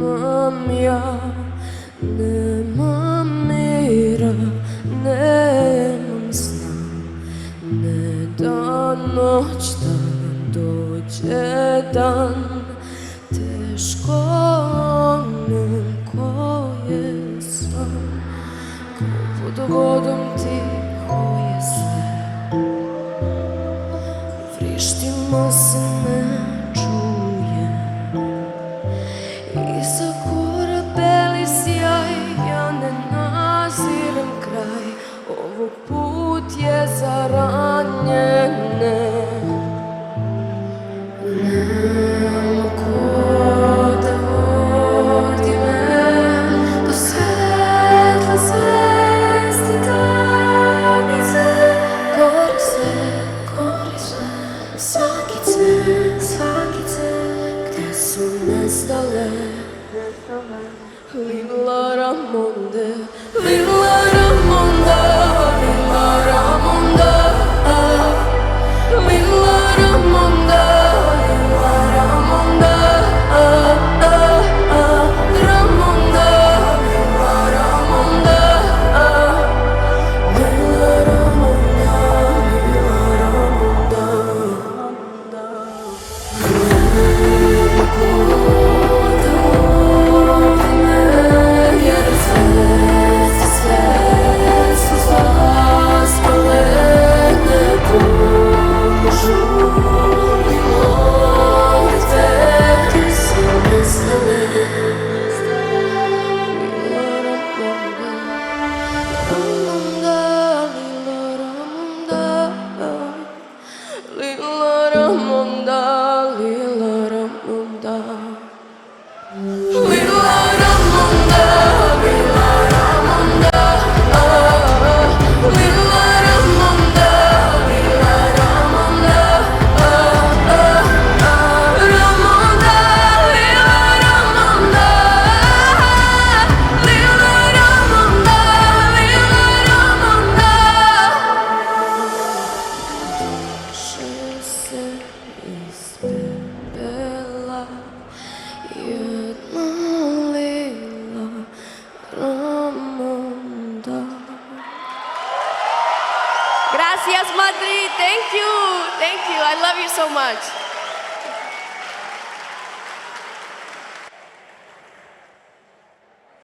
Nemam ja, nemam mira, nemam sna. Ne da noć da dođe dan, teško onom koje sam. Ko pod vodom tiho je sve, vrištima se ne čuje. Iza gora beli sjaj, ja ne nazirem kraj. Ovog put je za ranjene. Nemam ko da vodi me do svetla zvesti tamnice. Gori sve, svaki cvet, gde su nestale Lila Ramonde, Lila Ramonda, Lila Ramonda, Lila Ramonda, Lila Ramonda, Ramonda, Lila Ramonda, Lila Ramonda, Lila Ramonda. Lila Ramonda, Lila Ramonda, Lila Ramonda, Lila Ramonda, Lila Ramonda, Lila Ramonda, Ramonda, Lila Ramonda, Lila Ramonda, Lila Ramonda. Duše se ispepela, jedna Lila Ramonda. Gracias, Madrid. Thank you. I love you so much.